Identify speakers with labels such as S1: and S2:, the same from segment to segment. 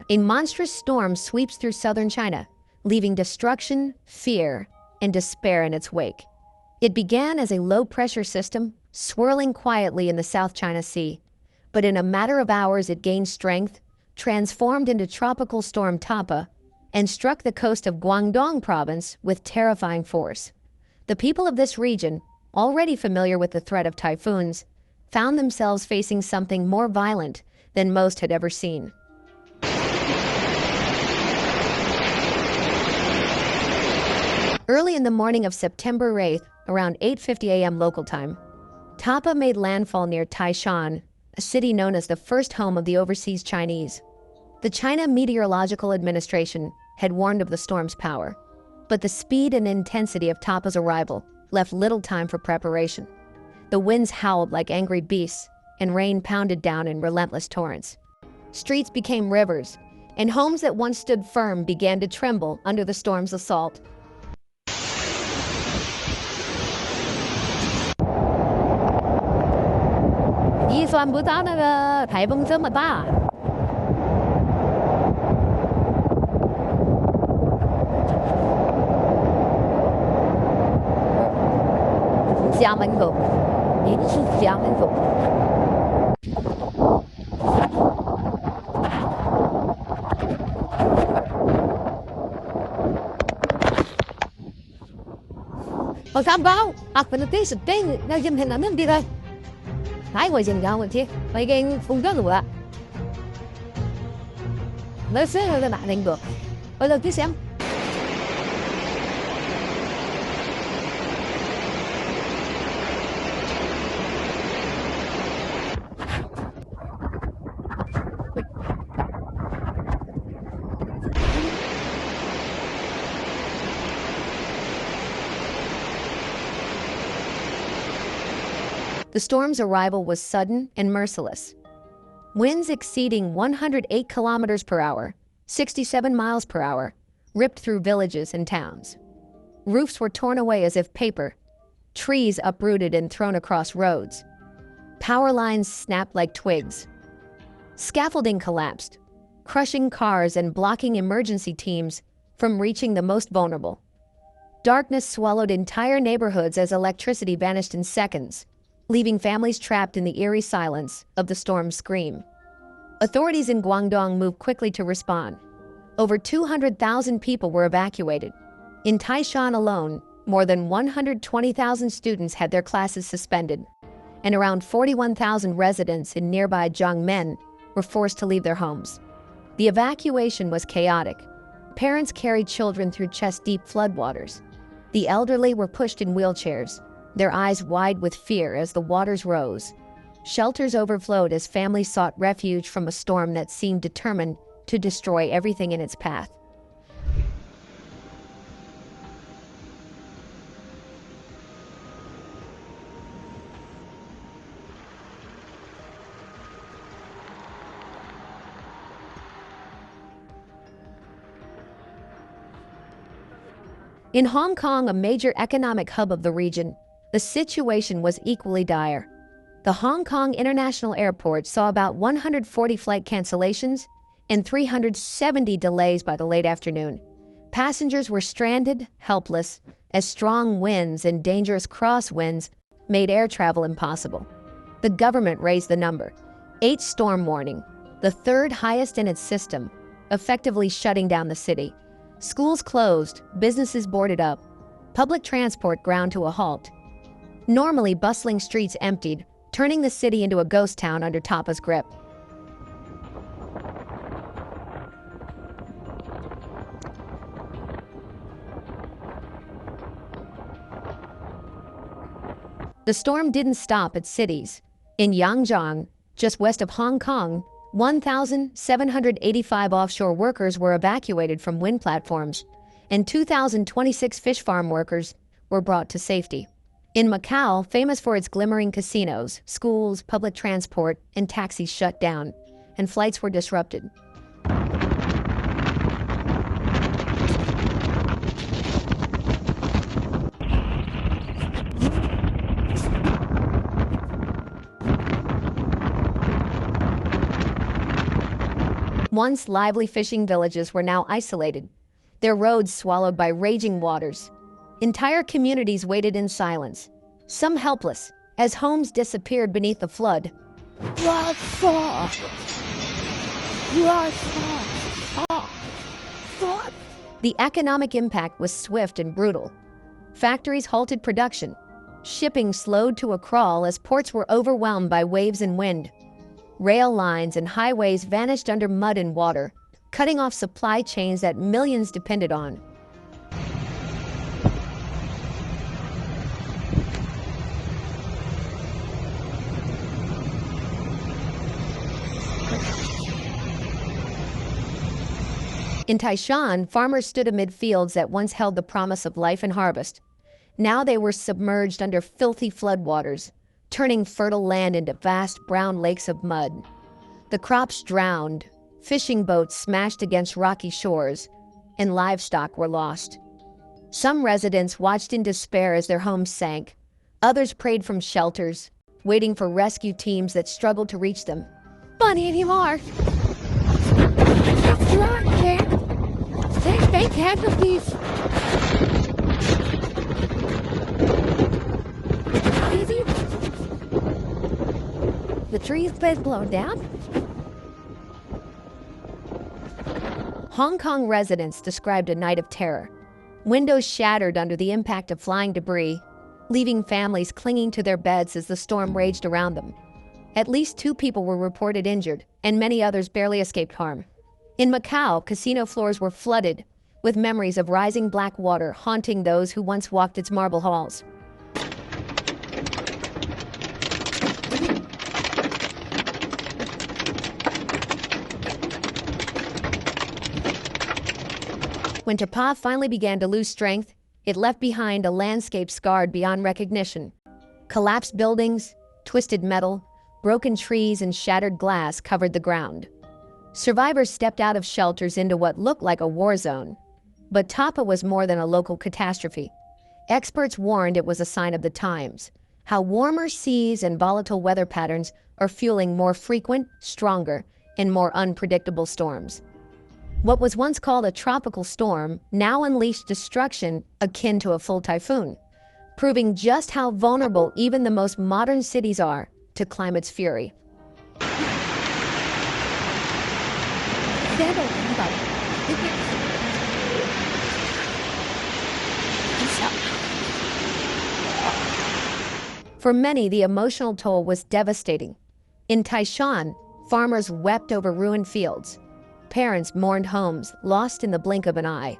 S1: A monstrous storm sweeps through southern China, leaving destruction, fear, and despair in its wake. It began as a low-pressure system, swirling quietly in the South China Sea. But in a matter of hours it gained strength, transformed into tropical storm Tapah, and struck the coast of Guangdong province with terrifying force. The people of this region, already familiar with the threat of typhoons, found themselves facing something more violent than most had ever seen. Early in the morning of September 8th, around 8:50 a.m. local time, Tapah made landfall near Taishan, a city known as the first home of the overseas Chinese. The China Meteorological Administration had warned of the storm's power, but the speed and intensity of Tapah's arrival left little time for preparation. The winds howled like angry beasts, and rain pounded down in relentless torrents. Streets became rivers, and homes that once stood firm began to tremble under the storm's assault.
S2: Hồi không có, mình tí sụt tí, nó dùm hình ảnh nó đi thôi. Thái ngồi dừng gạo mình chứ, phải ghen phun rất là. Nó xếp hơn bạn định được. Bây giờ tí xem.
S1: The storm's arrival was sudden and merciless. Winds exceeding 108 kilometers per hour, 67 miles per hour, ripped through villages and towns. Roofs were torn away as if paper, trees uprooted and thrown across roads. Power lines snapped like twigs. Scaffolding collapsed, crushing cars and blocking emergency teams from reaching the most vulnerable. Darkness swallowed entire neighborhoods as electricity vanished in seconds, leaving families trapped in the eerie silence of the storm's scream. Authorities in Guangdong moved quickly to respond. Over 200,000 people were evacuated. In Taishan alone, more than 120,000 students had their classes suspended, and around 41,000 residents in nearby Jiangmen were forced to leave their homes. The evacuation was chaotic. Parents carried children through chest-deep floodwaters. The elderly were pushed in wheelchairs, their eyes wide with fear as the waters rose. Shelters overflowed as families sought refuge from a storm that seemed determined to destroy everything in its path. In Hong Kong, a major economic hub of the region, the situation was equally dire. The Hong Kong International Airport saw about 140 flight cancellations and 370 delays by the late afternoon. Passengers were stranded, helpless, as strong winds and dangerous crosswinds made air travel impossible. The government raised the number, 8 storm warning, the third highest in its system, effectively shutting down the city. Schools closed, businesses boarded up, public transport ground to a halt. Normally bustling streets emptied, turning the city into a ghost town under Tapah's grip. The storm didn't stop at cities. In Yangzheng, just west of Hong Kong, 1,785 offshore workers were evacuated from wind platforms, and 2,026 fish farm workers were brought to safety. In Macau, famous for its glimmering casinos, schools, public transport, and taxis shut down, and flights were disrupted. Once lively fishing villages were now isolated, their roads swallowed by raging waters. Entire communities waited in silence, some helpless, as homes disappeared beneath the flood. The economic impact was swift and brutal. Factories halted production. Shipping slowed to a crawl as ports were overwhelmed by waves and wind. Rail lines and highways vanished under mud and water, cutting off supply chains that millions depended on. In Taishan, farmers stood amid fields that once held the promise of life and harvest. Now they were submerged under filthy floodwaters, turning fertile land into vast brown lakes of mud. The crops drowned, fishing boats smashed against rocky shores, and livestock were lost. Some residents watched in despair as their homes sank. Others prayed from shelters, waiting for rescue teams that struggled to reach them.
S2: Bunny anymore. They can't please. The trees been blown down.
S1: Hong Kong residents described a night of terror. Windows shattered under the impact of flying debris, leaving families clinging to their beds as the storm raged around them. At least 2 people were reported injured, and many others barely escaped harm. In Macau, casino floors were flooded, with memories of rising black water haunting those who once walked its marble halls. When Tapah finally began to lose strength, it left behind a landscape scarred beyond recognition. Collapsed buildings, twisted metal, broken trees, and shattered glass covered the ground. Survivors stepped out of shelters into what looked like a war zone. But Tapah was more than a local catastrophe. Experts warned it was a sign of the times, how warmer seas and volatile weather patterns are fueling more frequent, stronger, and more unpredictable storms. What was once called a tropical storm now unleashed destruction akin to a full typhoon, proving just how vulnerable even the most modern cities are to climate's fury. For many, the emotional toll was devastating. In Taishan, farmers wept over ruined fields. Parents mourned homes lost in the blink of an eye.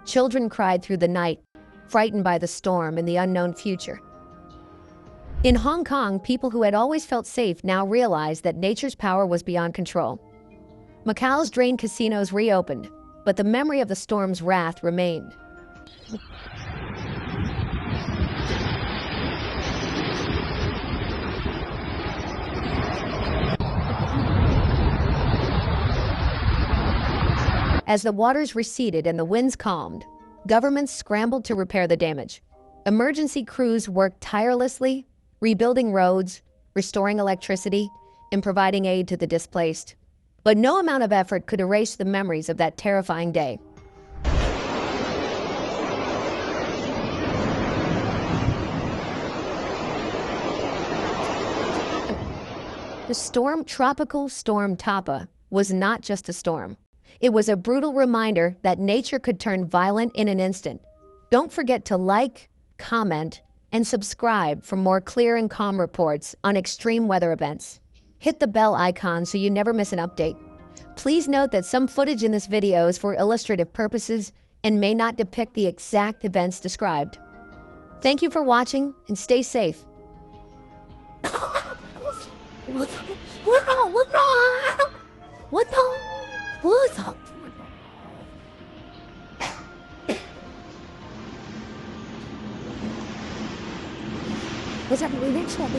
S1: Children cried through the night, frightened by the storm and the unknown future. In Hong Kong, people who had always felt safe now realized that nature's power was beyond control. Macau's drained casinos reopened, but the memory of the storm's wrath remained. As the waters receded and the winds calmed, governments scrambled to repair the damage. Emergency crews worked tirelessly, rebuilding roads, restoring electricity, and providing aid to the displaced. But no amount of effort could erase the memories of that terrifying day. The tropical storm Tapah, was not just a storm. It was a brutal reminder that nature could turn violent in an instant. Don't forget to like, comment, and subscribe for more clear and calm reports on extreme weather events. Hit the bell icon so you never miss an update. Please note that some footage in this video is for illustrative purposes and may not depict the exact events described. Thank you for watching and stay safe.
S2: Was that really next one?